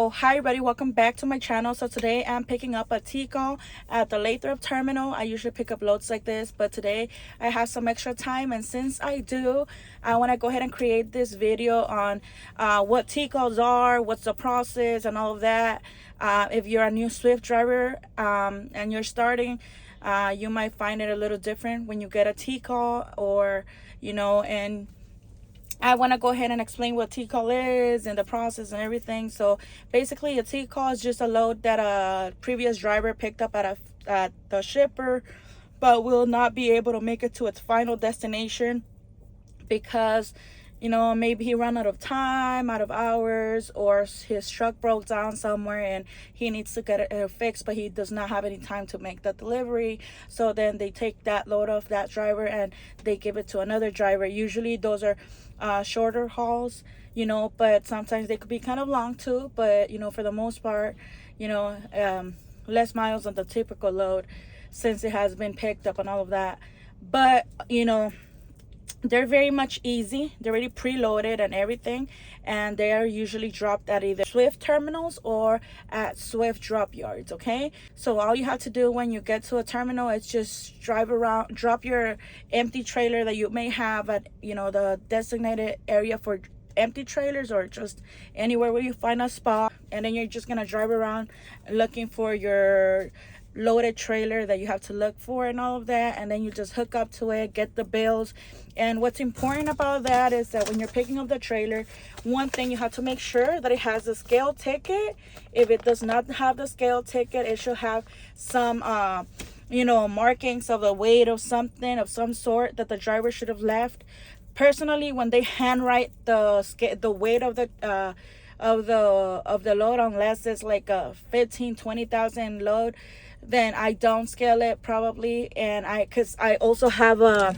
Oh, hi everybody, welcome back to my channel. So today I'm picking up a T-call at the Pretrip terminal. I usually pick up loads like this, but today I have some extra time, and since I do, I want to go ahead and create this video on what T-calls are, what's the process and all of that. If you're a new Swift driver and you're starting, you might find it a little different when you get a T-call, or and I want to go ahead and explain what T-call is and the process and everything. So basically, a T-call is just a load that a previous driver picked up at the shipper, but will not be able to make it to its final destination because maybe he ran out of time, out of hours, or his truck broke down somewhere and he needs to get it fixed, but he does not have any time to make the delivery. So then they take that load off that driver and they give it to another driver. Usually those are shorter hauls, but sometimes they could be kind of long too, but for the most part, less miles than the typical load, since it has been picked up and all of that. But they're very much easy. They're already preloaded and everything, and they are usually dropped at either Swift terminals or at Swift drop yards. Okay, so all you have to do when you get to a terminal is just drive around, drop your empty trailer that you may have at the designated area for empty trailers, or just anywhere where you find a spot, and then you're just gonna drive around looking for your loaded trailer that you have to look for and all of that, and then you just hook up to it, get the bills. And what's important about that is that when you're picking up the trailer, one thing, you have to make sure that it has a scale ticket. If it does not have the scale ticket, it should have some markings of the weight of something of some sort that the driver should have left. Personally, when they handwrite the weight of the load, unless it's like a 15-20,000 load, then I don't scale it probably. And because I also have I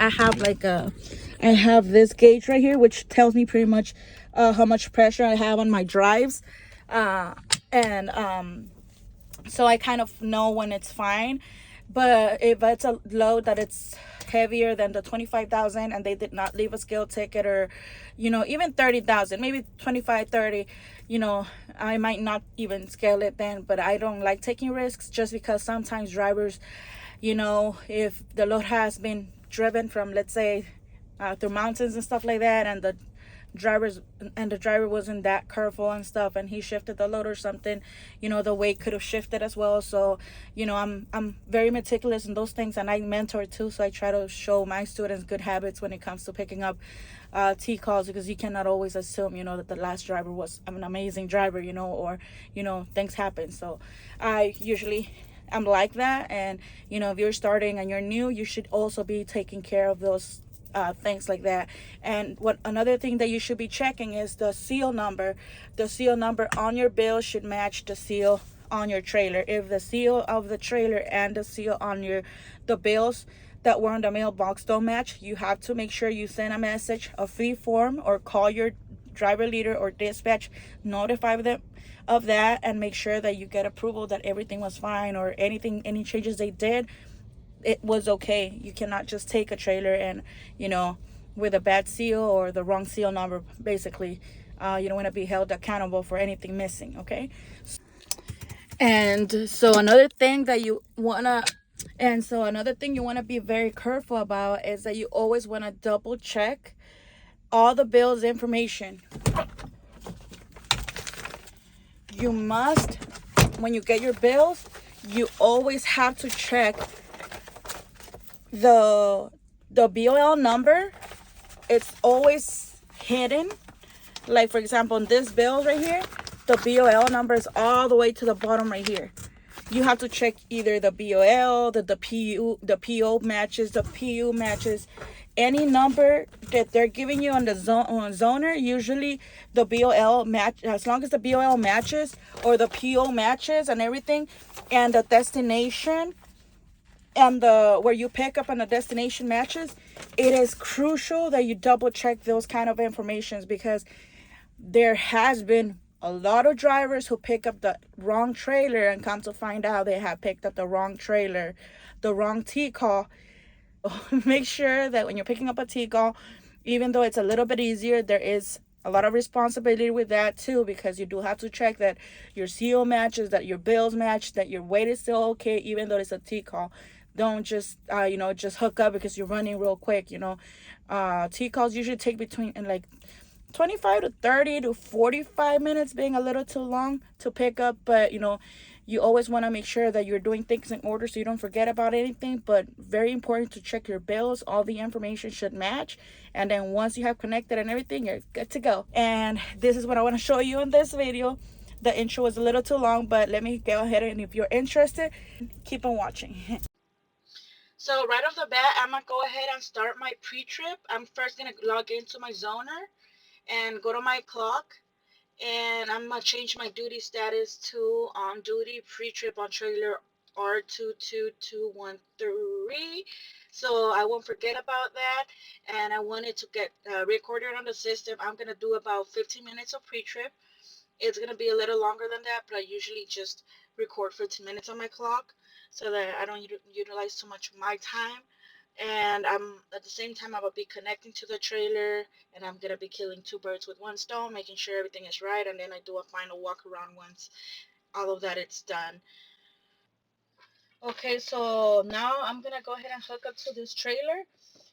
have this gauge right here, which tells me pretty much how much pressure I have on my drives, and so I kind of know when it's fine. But if it's a load that it's heavier than the 25,000 and they did not leave a scale ticket, or even 30,000, maybe 25, 30, I might not even scale it then. But I don't like taking risks, just because sometimes drivers, if the load has been driven from, let's say, through mountains and stuff like that, and the driver wasn't that careful and stuff, and he shifted the load or something, the weight could have shifted as well. So I'm very meticulous in those things, and I mentor too, so I try to show my students good habits when it comes to picking up T-calls, because you cannot always assume that the last driver was an amazing driver, or things happen. So I'm like that. And if you're starting and you're new, you should also be taking care of those things like that. And another thing that you should be checking is the seal number. The seal number on your bill should match the seal on your trailer. If the seal of the trailer and the seal on the bills that were on the mailbox don't match, you have to make sure you send a message, a free form, or call your driver leader or dispatch, notify them of that, and make sure that you get approval that everything was fine, or any changes they did, it was okay. You cannot just take a trailer and with a bad seal or the wrong seal number. Basically, you don't want to be held accountable for anything missing. Okay. And so another thing you want to be very careful about is that you always want to double check all the bills information. You must, when you get your bills, you always have to check the BOL number. It's always hidden. Like, for example, in this bill right here, the BOL number is all the way to the bottom right here. You have to check either the BOL, the PO matches, the PU matches. Any number that they're giving you on the zoner, usually the BOL match. As long as the BOL matches, or the PO matches and everything, and the destination and where you pick up on the destination matches, it is crucial that you double check those kind of informations, because there has been a lot of drivers who pick up the wrong trailer and come to find out they have picked up the wrong trailer, the wrong T-call. Make sure that when you're picking up a T-call, even though it's a little bit easier, there is a lot of responsibility with that too, because you do have to check that your CO matches, that your bills match, that your weight is still okay, even though it's a T call. Don't just just hook up because you're running real quick. T calls usually take between and like 25 to 30 to 45 minutes, being a little too long to pick up. But you always want to make sure that you're doing things in order so you don't forget about anything. But very important to check your bills. All the information should match, and then once you have connected and everything, you're good to go. And this is what I want to show you in this video. The intro was a little too long, but let me go ahead, and if you're interested, keep on watching. So right off the bat, I'm gonna go ahead and start my pre-trip. I'm first gonna log into my zoner and go to my clock, and I'm gonna change my duty status to on duty, pre-trip on trailer R22213, so I won't forget about that. And I wanted to get recorded on the system. I'm gonna do about 15 minutes of pre-trip. It's gonna be a little longer than that, but I usually just record 15 minutes on my clock so that I don't utilize too much of my time. And I'm at the same time I will be connecting to the trailer, and I'm gonna be killing two birds with one stone, making sure everything is right, and then I do a final walk around once all of that it's done. Okay, so now I'm gonna go ahead and hook up to this trailer.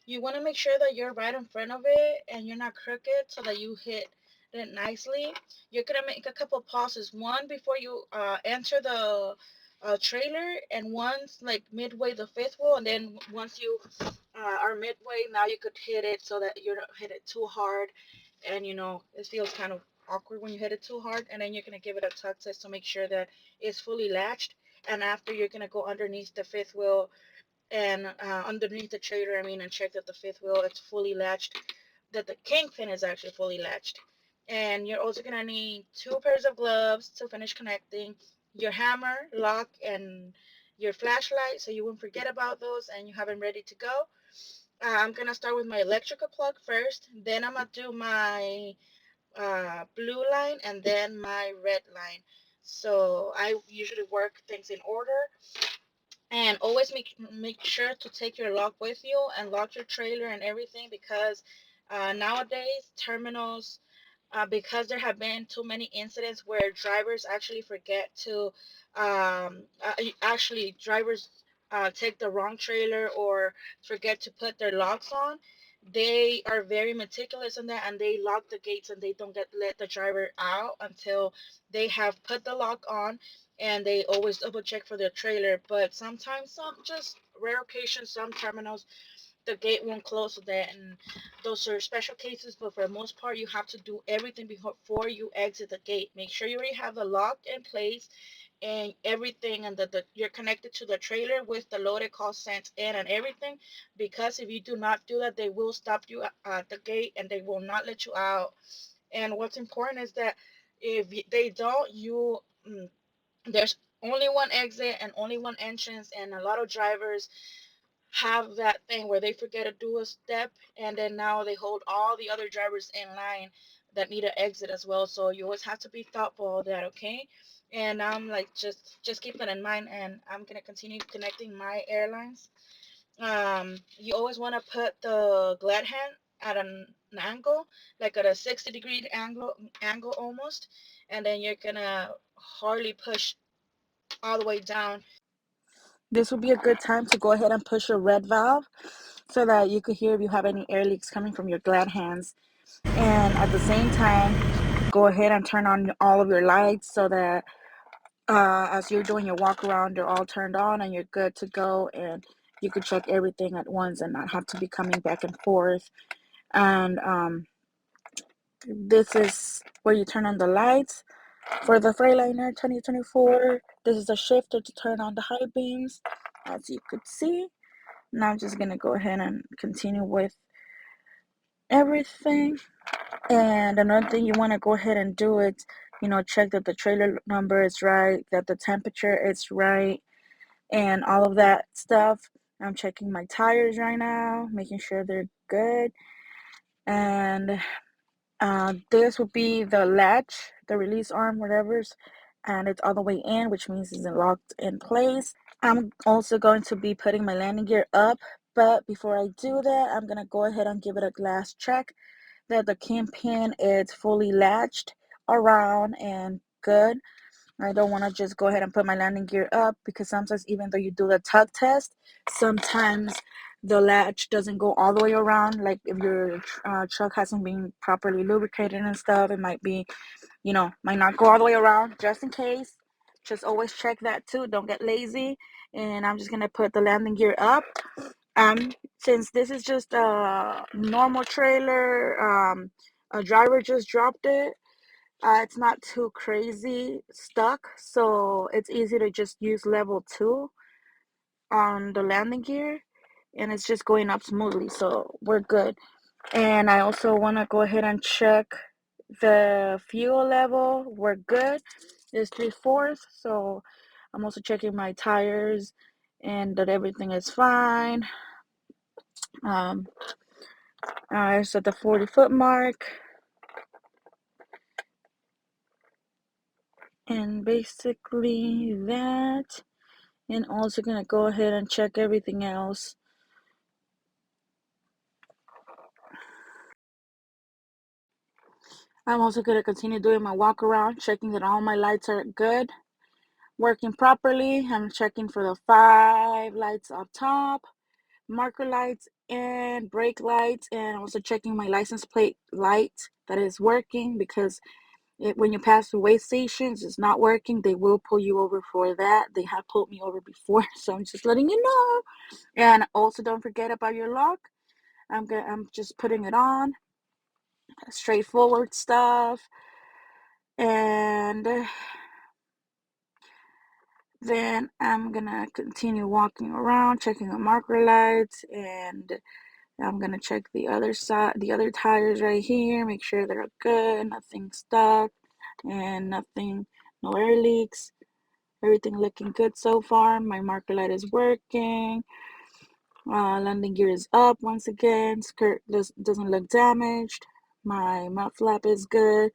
You want to make sure that you're right in front of it and you're not crooked so that you hit it nicely. You're gonna make a couple pauses, one before you enter the trailer, and once like midway the fifth wheel, and then once you are midway, now you could hit it so that you don't hit it too hard. And it feels kind of awkward when you hit it too hard. And then you're gonna give it a tug test to make sure that it's fully latched. And after, you're gonna go underneath the fifth wheel and underneath the trailer, and check that the fifth wheel it's fully latched, that the kingpin is actually fully latched. And you're also gonna need two pairs of gloves to finish connecting, your hammer, lock, and your flashlight, so you won't forget about those and you have them ready to go. I'm gonna start with my electrical plug first, then I'm gonna do my blue line, and then my red line. So I usually work things in order. And always make sure to take your lock with you and lock your trailer and everything, because nowadays terminals, because there have been too many incidents where drivers actually forget to actually drivers take the wrong trailer or forget to put their locks on. They are very meticulous in that, and they lock the gates, and they don't let the driver out until they have put the lock on. And they always double check for their trailer. But sometimes, some just rare occasions, some terminals, the gate won't close with that, and those are special cases. But for the most part, you have to do everything before you exit the gate. Make sure you already have the lock in place and everything, and that you're connected to the trailer with the loaded call sent in and everything, because if you do not do that, they will stop you at the gate and they will not let you out. And what's important is that if they don't, there's only one exit and only one entrance, and a lot of drivers have that thing where they forget to do a step, and then now they hold all the other drivers in line that need to exit as well. So you always have to be thoughtful of that, okay? And I'm like, just keep that in mind, and I'm gonna continue connecting my airlines. You always want to put the glad hand at an angle, like at a 60-degree angle almost, and then you're gonna hardly push all the way down. This would be a good time to go ahead and push your red valve so that you could hear if you have any air leaks coming from your glad hands. And at the same time, go ahead and turn on all of your lights so that as you're doing your walk around, they're all turned on and you're good to go. And you can check everything at once and not have to be coming back and forth. And this is where you turn on the lights. For the Freightliner 2024, this is a shifter to turn on the high beams, as you could see. Now I'm just going to go ahead and continue with everything. And another thing you want to go ahead and do is, check that the trailer number is right, that the temperature is right, and all of that stuff. I'm checking my tires right now, making sure they're good. And this would be the latch, the release arm, whatever's, and it's all the way in, which means it's locked in place. I'm also going to be putting my landing gear up, but before I do that, I'm going to go ahead and give it a glass check that the kingpin is fully latched around and good. I don't want to just go ahead and put my landing gear up, because sometimes even though you do the tug test, sometimes the latch doesn't go all the way around. Like if your truck hasn't been properly lubricated and stuff, it might be, might not go all the way around. Just in case, just always check that too. Don't get lazy. And I'm just gonna put the landing gear up. Since this is just a normal trailer, a driver just dropped it. It's not too crazy stuck, so it's easy to just use level 2 on the landing gear, and it's just going up smoothly, so we're good. And I also want to go ahead and check the fuel level. We're good. It's 3/4, so I'm also checking my tires and that everything is fine. It's at the 40-foot mark, and basically that. And also gonna go ahead and check everything else. I'm also gonna continue doing my walk around, checking that all my lights are good, working properly. I'm checking for the 5 lights up top, marker lights and brake lights, and also checking my license plate light that is working, because when you pass the weigh stations, it's not working. They will pull you over for that. They have pulled me over before, so I'm just letting you know. And also, don't forget about your lock. I'm just putting it on. Straightforward stuff. And then I'm gonna continue walking around, checking the marker lights, and I'm gonna check the other side, the other tires right here, make sure they're good, nothing stuck, and nothing, no air leaks. Everything looking good so far. My marker light is working. Landing gear is up once again. Skirt doesn't look damaged. My mud flap is good.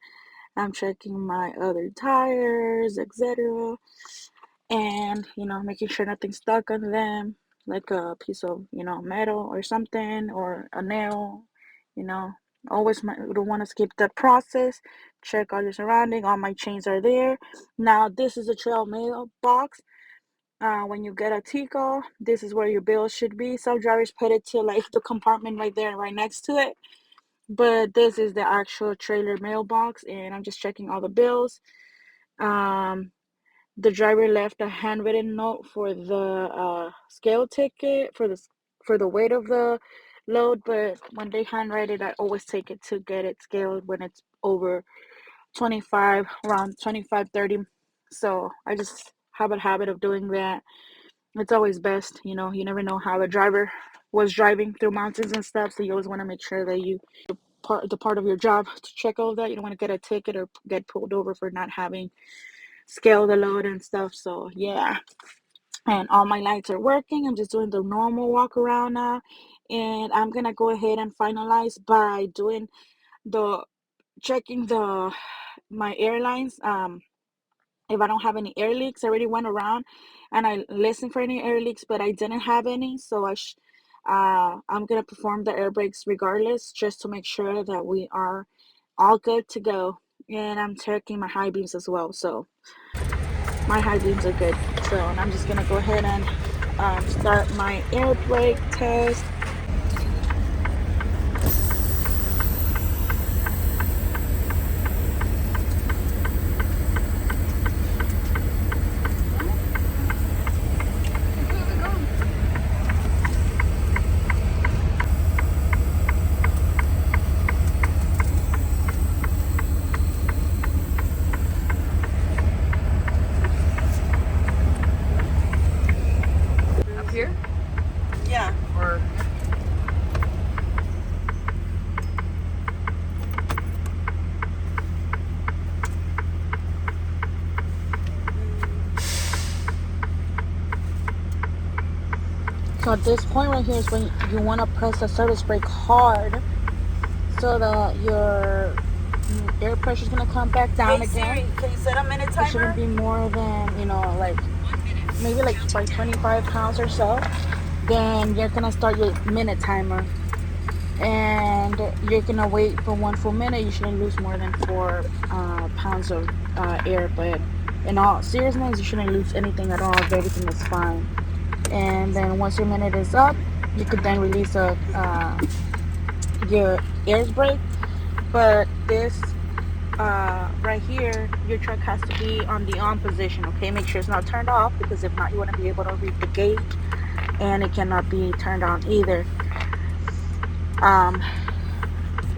I'm checking my other tires, etc. And, making sure nothing's stuck on them, like a piece of, metal or something, or a nail, you know. Always don't want to skip that process. Check all your surrounding. All my chains are there. Now, this is a trail mail box. When you get a Tico, this is where your bill should be. Some drivers put it to like the compartment right there, right next to it. But this is the actual trailer mailbox, and I'm just checking all the bills. The driver left a handwritten note for the scale ticket for the weight of the load, but when they handwrite it, I always take it to get it scaled when it's over 25, around 25, 30. So I just have a habit of doing that. It's always best, you never know how the driver was driving through mountains and stuff, so you always want to make sure that you part of your job to check all that. You don't want to get a ticket or get pulled over for not having scale the load and stuff. So yeah, and all my lights are working. I'm just doing the normal walk around now, and I'm gonna go ahead and finalize by doing the checking the my airlines. If I don't have any air leaks, I already went around and I listened for any air leaks, but I didn't have any. So I'm gonna perform the air brakes regardless, just to make sure that we are all good to go. And I'm checking my high beams as well. So my high beams are good. So, and I'm just gonna go ahead and start my air brake test. Up here? Yeah. Or So at this point right here is when you want to press the service brake hard, so that your air pressure is gonna come back down again. Siri, can you set a minute It timer? shouldn't be more than, like maybe like by 25 pounds or so. Then you're gonna start your minute timer. and you're gonna wait for 1 full minute. You shouldn't lose more than 4 pounds of air, but in all seriousness, you shouldn't lose anything at all if everything is fine. And then once your minute is up, you could then release your air brake. But this right here, your truck has to be on the on position. Okay, make sure it's not turned off, because if not, you wouldn't be able to read the gauge, and it cannot be turned on either.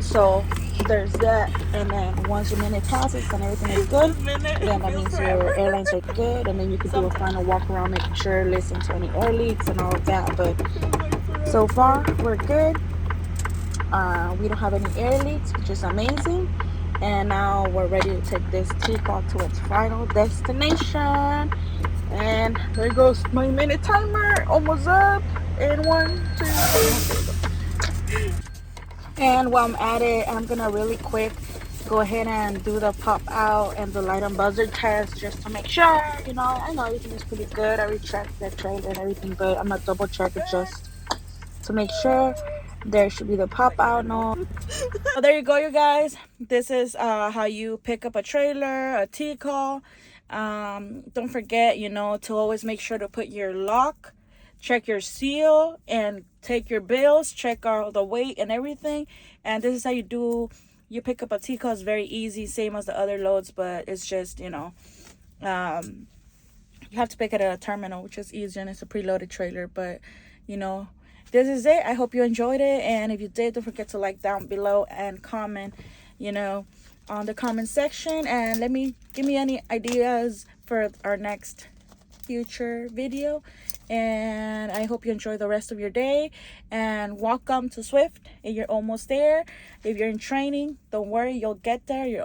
So there's that. And then once your minute passes and everything is good, then that means your airlines are good, and then you could do a final walk around, making sure, listen to any air leaks and all of that. But so far we're good. We don't have any air leaks, which is amazing. And now we're ready to take this T-Car to its final destination. And there goes my minute timer, almost up. And 1, 2, 3. And while I'm at it, I'm gonna really quick go ahead and do the pop out and the light and buzzer test, just to make sure. I know everything is pretty good. I rechecked the trailer and everything, but I'm gonna double check it just to make sure. There should be the pop out. No. So there you go, you guys. This is how you pick up a trailer, a T-call. Don't forget, to always make sure to put your lock, check your seal, and take your bills, check all the weight and everything. And this is how you pick up a T-call. It's very easy, same as the other loads, but it's just, you have to pick it at a terminal, which is easier, and it's a preloaded trailer. But this is it. I hope you enjoyed it, and if you did, don't forget to like down below and comment on the comment section, and give me any ideas for our next future video. And I hope you enjoy the rest of your day, and welcome to Swift. And you're almost there. If you're in training, don't worry, you'll get there. You're